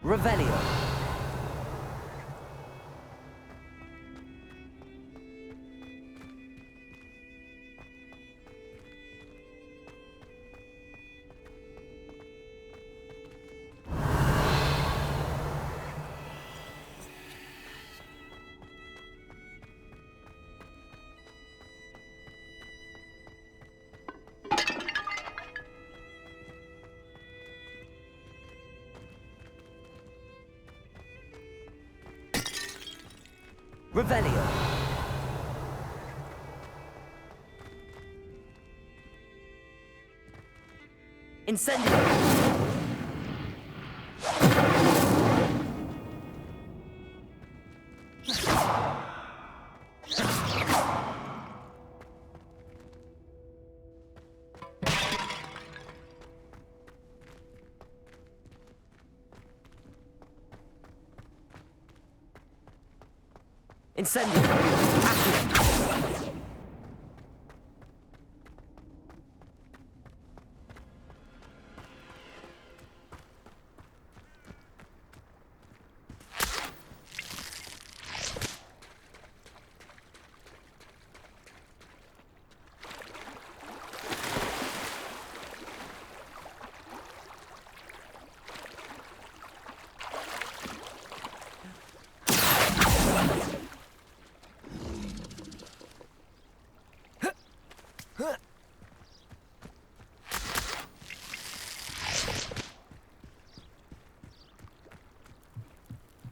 Revelio. Revelio. Incendio. Incendio. Accio.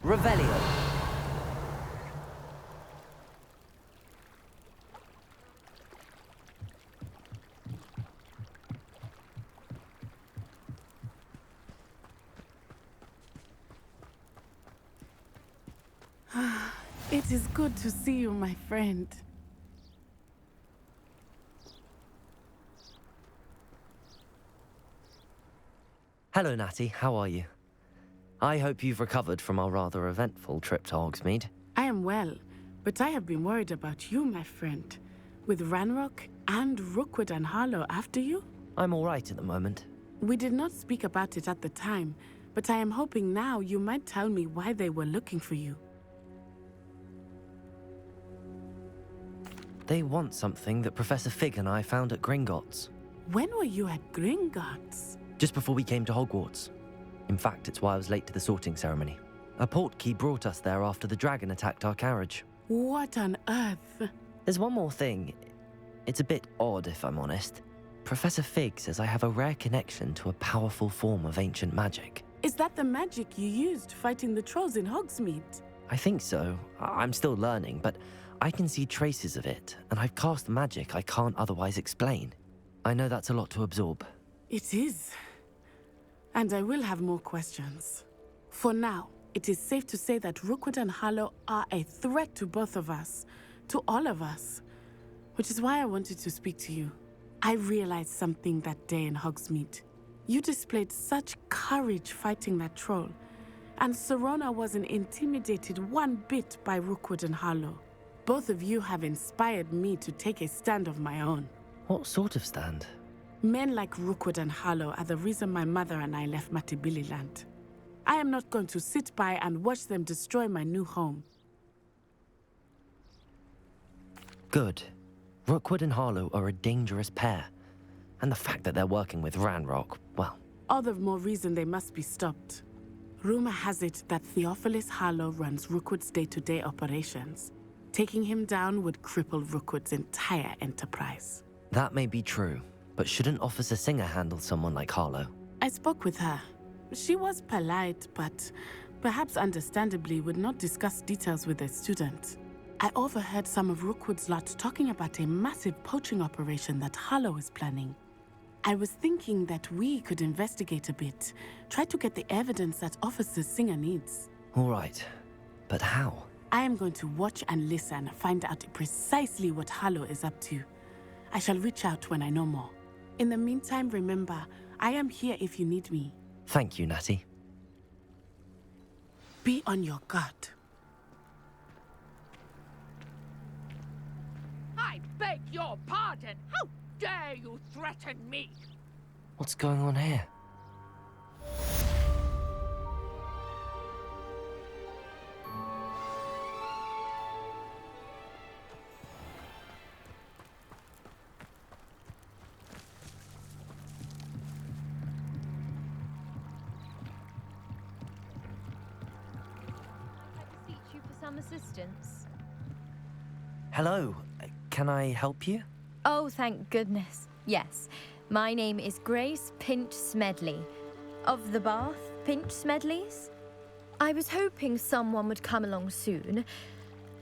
Revelio. It is good to see you, my friend. Hello, Natty. How are you? I hope you've recovered from our rather eventful trip to Hogsmeade. I am well, but I have been worried about you, my friend. With Ranrock and Rookwood and Harlow after you? I'm all right at the moment. We did not speak about it at the time, but I am hoping now you might tell me why they were looking for you. They want something that Professor Fig and I found at Gringotts. When were you at Gringotts? Just before we came to Hogwarts. In fact, it's why I was late to the sorting ceremony. A portkey brought us there after the dragon attacked our carriage. What on earth? There's one more thing. It's a bit odd, if I'm honest. Professor Fig says I have a rare connection to a powerful form of ancient magic. Is that the magic you used fighting the trolls in Hogsmeade? I think so. I'm still learning, but I can see traces of it, and I've cast magic I can't otherwise explain. I know that's a lot to absorb. It is. And I will have more questions. For now, it is safe to say that Rookwood and Harlow are a threat to both of us, to all of us, which is why I wanted to speak to you. I realized something that day in Hogsmeade. You displayed such courage fighting that troll, and Serona wasn't intimidated one bit by Rookwood and Harlow. Both of you have inspired me to take a stand of my own. What sort of stand? Men like Rookwood and Harlow are the reason my mother and I left Matabeleland. I am not going to sit by and watch them destroy my new home. Good. Rookwood and Harlow are a dangerous pair. And the fact that they're working with Ranrock, well... All the more reason they must be stopped. Rumor has it that Theophilus Harlow runs Rookwood's day-to-day operations. Taking him down would cripple Rookwood's entire enterprise. That may be true. But shouldn't Officer Singer handle someone like Harlow? I spoke with her. She was polite, but perhaps understandably would not discuss details with a student. I overheard some of Rookwood's lot talking about a massive poaching operation that Harlow is planning. I was thinking that we could investigate a bit, try to get the evidence that Officer Singer needs. All right, but how? I am going to watch and listen, find out precisely what Harlow is up to. I shall reach out when I know more. In the meantime, remember, I am here if you need me. Thank you, Natty. Be on your guard. I beg your pardon. How dare you threaten me? What's going on here? some assistance? Hello. Can I help you? Oh, thank goodness. Yes. My name is Grace Pinch Smedley. Of the Bath Pinch Smedleys? I was hoping someone would come along soon.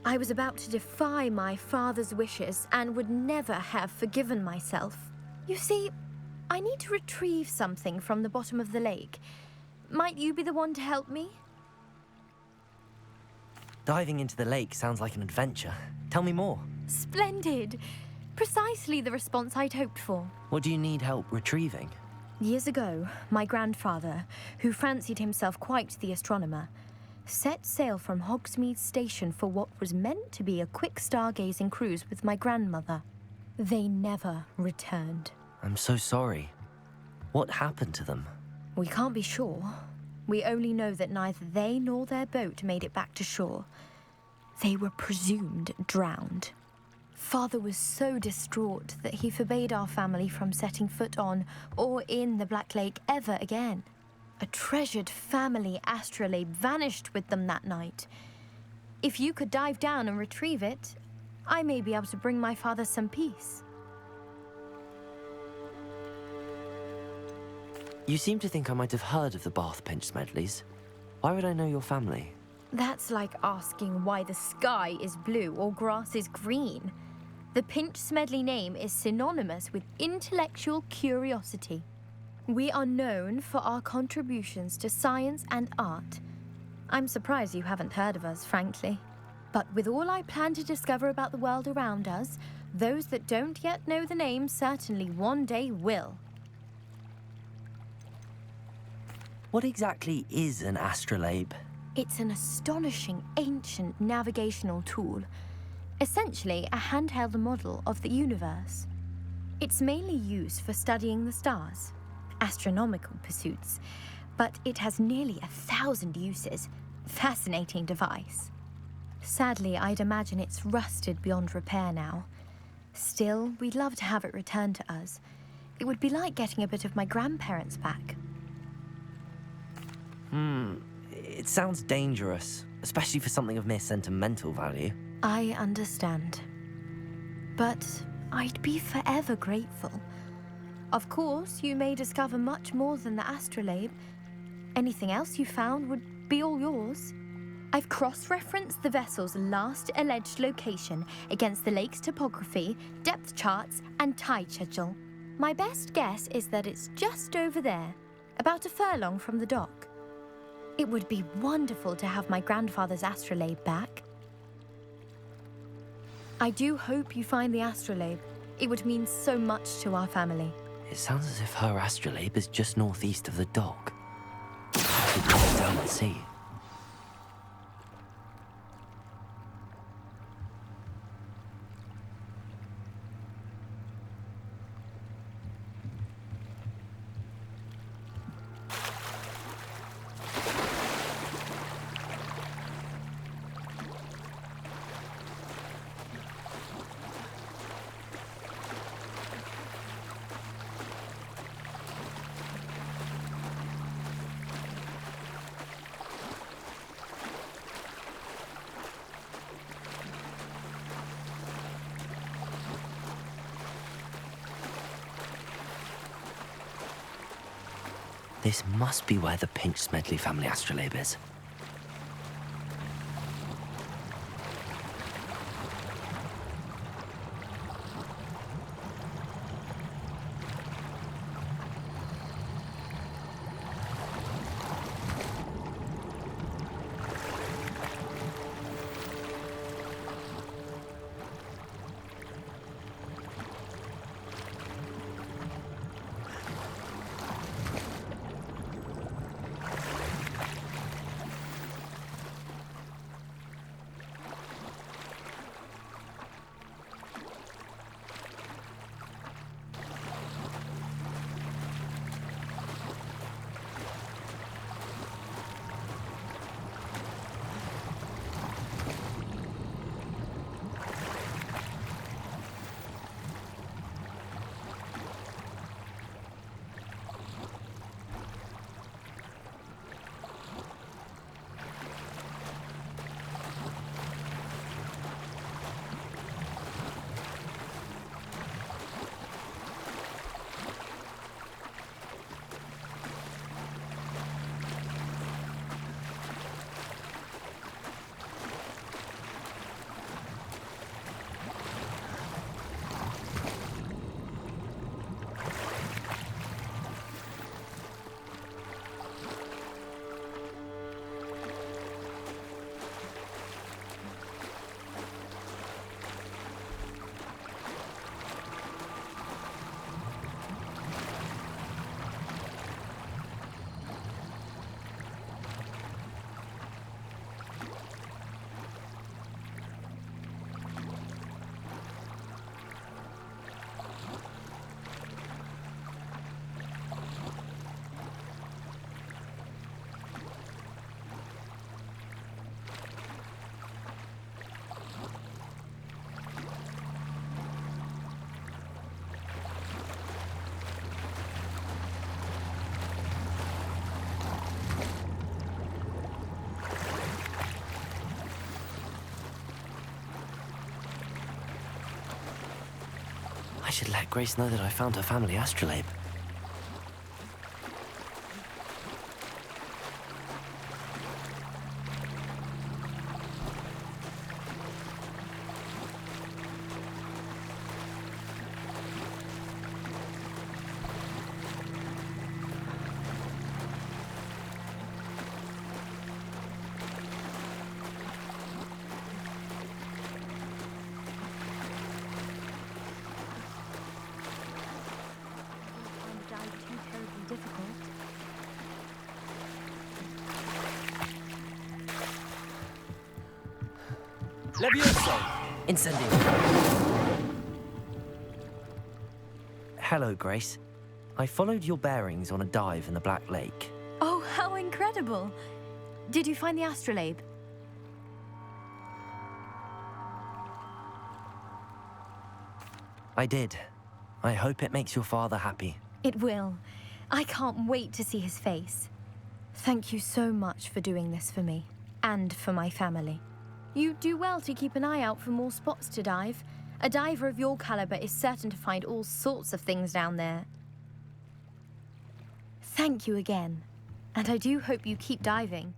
I was about to defy my father's wishes and would never have forgiven myself. You see, I need to retrieve something from the bottom of the lake. Might you be the one to help me? Diving into the lake sounds like an adventure. Tell me more. Splendid! Precisely the response I'd hoped for. What do you need help retrieving? Years ago, my grandfather, who fancied himself quite the astronomer, set sail from Hogsmeade Station for what was meant to be a quick stargazing cruise with my grandmother. They never returned. I'm so sorry. What happened to them? We can't be sure. We only know that neither they nor their boat made it back to shore. They were presumed drowned. Father was so distraught that he forbade our family from setting foot on or in the Black Lake ever again. A treasured family astrolabe vanished with them that night. If you could dive down and retrieve it, I may be able to bring my father some peace. You seem to think I might have heard of the Bath Pinch Smedleys. Why would I know your family? That's like asking why the sky is blue or grass is green. The Pinch Smedley name is synonymous with intellectual curiosity. We are known for our contributions to science and art. I'm surprised you haven't heard of us, frankly. But with all I plan to discover about the world around us, those that don't yet know the name certainly one day will. What exactly is an astrolabe? It's an astonishing ancient navigational tool. Essentially a handheld model of the universe. It's mainly used for studying the stars, astronomical pursuits, but it has nearly 1,000 uses. Fascinating device. Sadly, I'd imagine it's rusted beyond repair now. Still, we'd love to have it returned to us. It would be like getting a bit of my grandparents back. It sounds dangerous, especially for something of mere sentimental value. I understand. But I'd be forever grateful. Of course, you may discover much more than the astrolabe. Anything else you found would be all yours. I've cross-referenced the vessel's last alleged location against the lake's topography, depth charts, and tide schedule. My best guess is that it's just over there, about a furlong from the dock. It would be wonderful to have my grandfather's astrolabe back. I do hope you find the astrolabe. It would mean so much to our family. It sounds as if her astrolabe is just northeast of the dock. I should go down and see. This must be where the Pinch Smedley family astrolabe is. should let Grace know that I found her family astrolabe. Too terribly difficult. Levioso! Incendio! Hello, Grace. I followed your bearings on a dive in the Black Lake. Oh, how incredible! Did you find the astrolabe? I did. I hope it makes your father happy. It will. I can't wait to see his face. Thank you so much for doing this for me, and for my family. You do well to keep an eye out for more spots to dive. A diver of your caliber is certain to find all sorts of things down there. Thank you again, and I do hope you keep diving.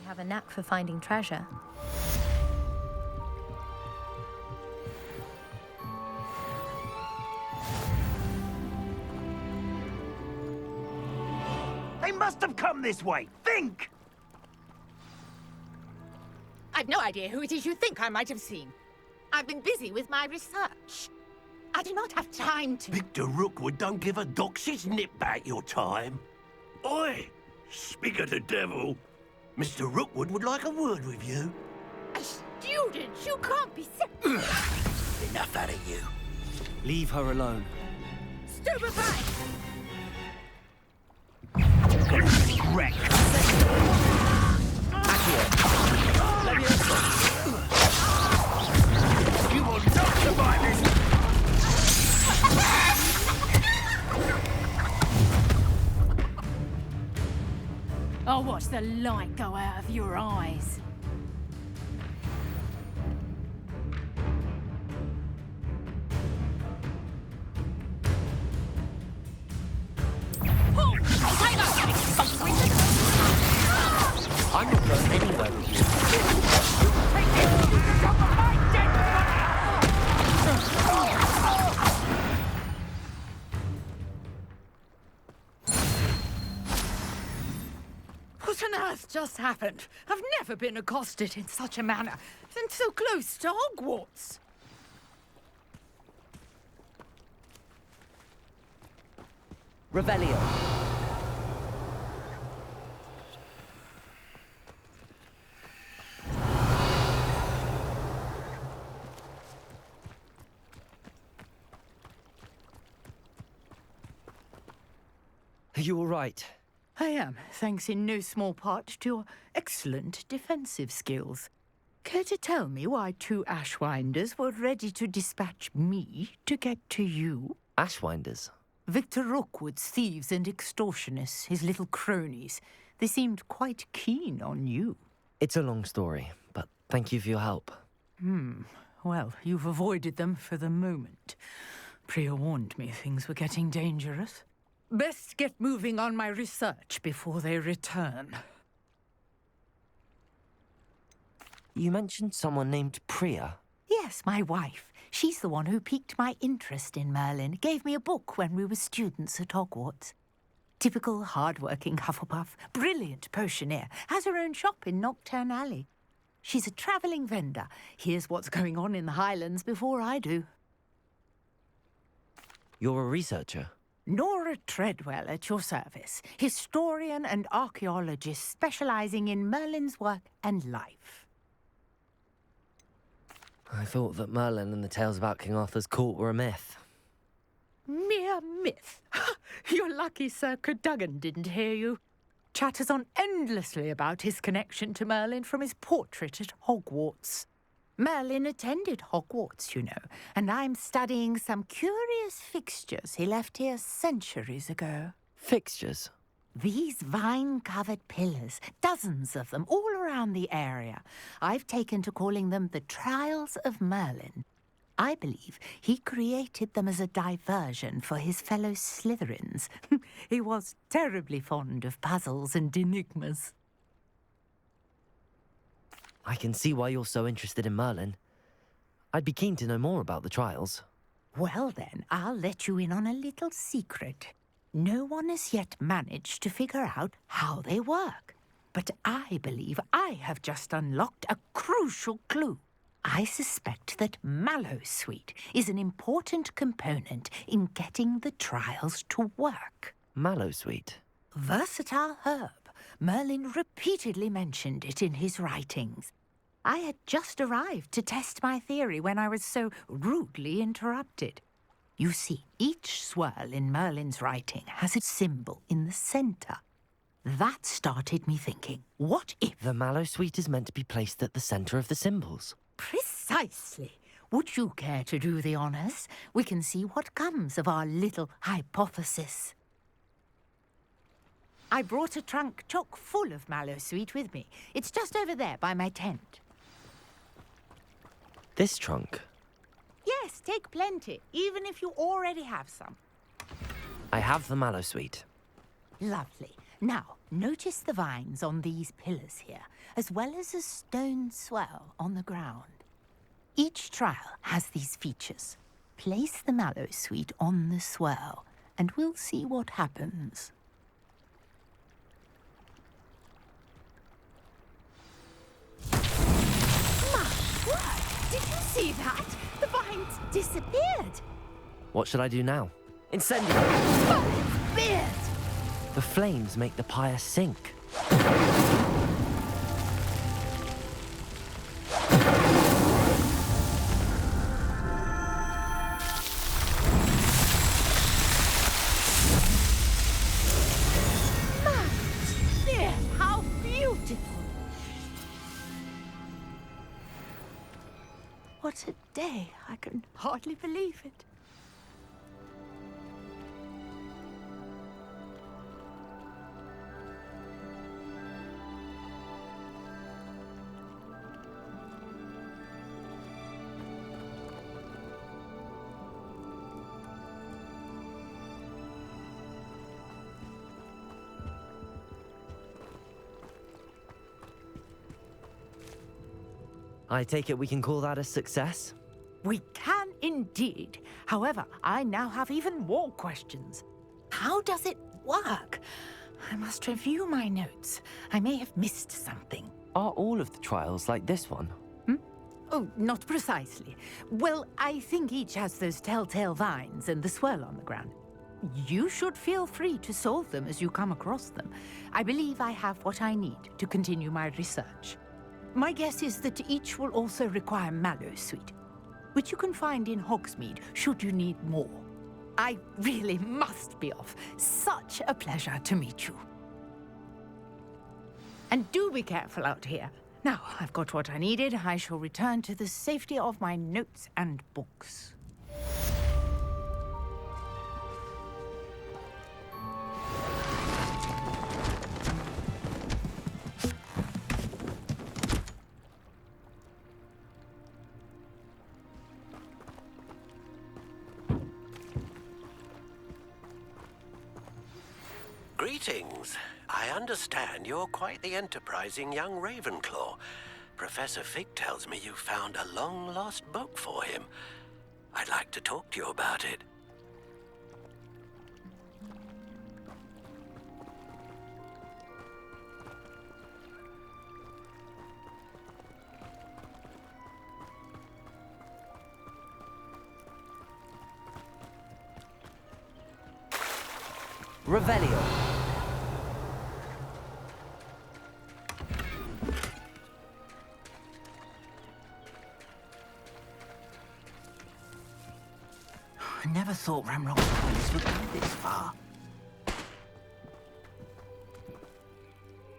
You have a knack for finding treasure. They must have come this way. Think! I've no idea who it is you think I might have seen. I've been busy with my research. I do not have time to... Victor Rookwood don't give a doxy's nip back your time. Oi! Speak of the devil. Mr. Rookwood would like a word with you. A student? You can't be Enough out of you. Leave her alone. Stupefy! Wreck. You will not survive this! I'll watch the light go out of your eyes. I'm not going anywhere with you. What on earth just happened? I've never been accosted in such a manner, and so close to Hogwarts. Revelio. you all right? I am, thanks in no small part to your excellent defensive skills. Care to tell me why 2 Ashwinders were ready to dispatch me to get to you? Ashwinders? Victor Rookwood's thieves and extortionists, his little cronies. They seemed quite keen on you. It's a long story, but thank you for your help. Well, you've avoided them for the moment. Priya warned me things were getting dangerous. Best get moving on my research before they return. You mentioned someone named Priya. Yes, my wife. She's the one who piqued my interest in Merlin. Gave me a book when we were students at Hogwarts. Typical hard-working Hufflepuff, brilliant potioneer, has her own shop in Knockturn Alley. She's a travelling vendor. Hears what's going on in the Highlands before I do. You're a researcher? Nora Treadwell at your service, historian and archaeologist specialising in Merlin's work and life. I thought that Merlin and the tales about King Arthur's court were a myth. Mere myth. You're lucky Sir Cadogan didn't hear you. Chatters on endlessly about his connection to Merlin from his portrait at Hogwarts. Merlin attended Hogwarts, you know, and I'm studying some curious fixtures he left here centuries ago. Fixtures? These vine-covered pillars, dozens of them, all around the area. I've taken to calling them the Trials of Merlin. I believe he created them as a diversion for his fellow Slytherins. He was terribly fond of puzzles and enigmas. I can see why you're so interested in Merlin. I'd be keen to know more about the trials. Well then, I'll let you in on a little secret. No one has yet managed to figure out how they work. But I believe I have just unlocked a crucial clue. I suspect that Mallowsweet is an important component in getting the trials to work. Mallowsweet? Versatile herb. Merlin repeatedly mentioned it in his writings. I had just arrived to test my theory when I was so rudely interrupted. You see, each swirl in Merlin's writing has a symbol in the centre. That started me thinking, what if... The Mallowsweet is meant to be placed at the centre of the symbols. Precisely. Would you care to do the honours? We can see what comes of our little hypothesis. I brought a trunk chock full of Mallowsweet with me. It's just over there by my tent. This trunk? Yes, take plenty, even if you already have some. I have the Mallowsweet. Lovely. Now, notice the vines on these pillars here, as well as a stone swell on the ground. Each trial has these features. Place the Mallowsweet on the swell, and we'll see what happens. Did you see that? The vines disappeared. What should I do now? Incendiary! Oh, beard! The flames make the pyre sink. Dear, how beautiful! What a day. I can hardly believe it. I take it we can call that a success? We can indeed. However, I now have even more questions. How does it work? I must review my notes. I may have missed something. Are all of the trials like this one? Oh, not precisely. Well, I think each has those telltale vines and the swirl on the ground. You should feel free to solve them as you come across them. I believe I have what I need to continue my research. My guess is that each will also require Mallowsweet, which you can find in Hogsmeade should you need more. I really must be off. Such a pleasure to meet you. And do be careful out here. Now, I've got what I needed. I shall return to the safety of my notes and books. Greetings. I understand you're quite the enterprising young Ravenclaw. Professor Fig tells me you found a long-lost book for him. I'd like to talk to you about it. Revelio. I never thought Ramrock's place would go this far.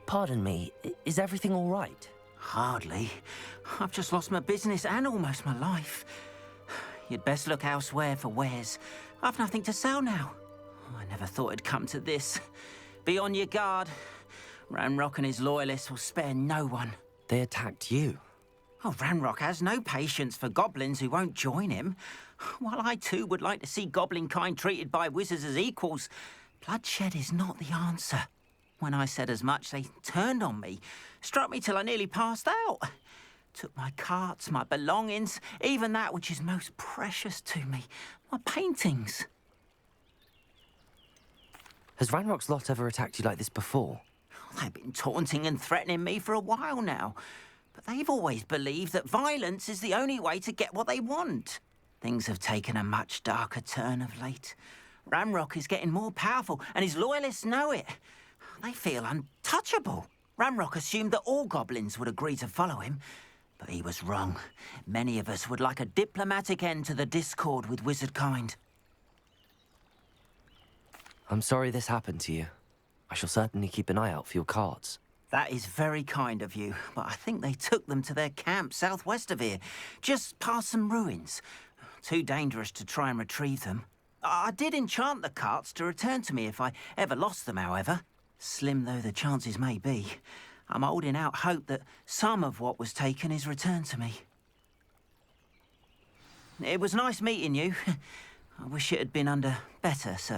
Pardon me, is everything all right? Hardly. I've just lost my business and almost my life. You'd best look elsewhere for wares. I've nothing to sell now. I never thought it'd come to this. Be on your guard. Ranrock and his loyalists will spare no one. They attacked you. Oh, Ranrock has no patience for goblins who won't join him. While I too would like to see goblin kind treated by wizards as equals, bloodshed is not the answer. When I said as much, they turned on me, struck me till I nearly passed out. Took my carts, my belongings, even that which is most precious to me, my paintings. Has Ranrock's lot ever attacked you like this before? They've been taunting and threatening me for a while now. But they've always believed that violence is the only way to get what they want. Things have taken a much darker turn of late. Ranrock is getting more powerful, and his loyalists know it. They feel untouchable. Ranrock assumed that all goblins would agree to follow him, but he was wrong. Many of us would like a diplomatic end to the discord with wizard kind. I'm sorry this happened to you. I shall certainly keep an eye out for your carts. That is very kind of you, but I think they took them to their camp southwest of here, just past some ruins. Too dangerous to try and retrieve them. I did enchant the carts to return to me if I ever lost them, however. Slim though the chances may be, I'm holding out hope that some of what was taken is returned to me. It was nice meeting you. I wish it had been under better circumstances.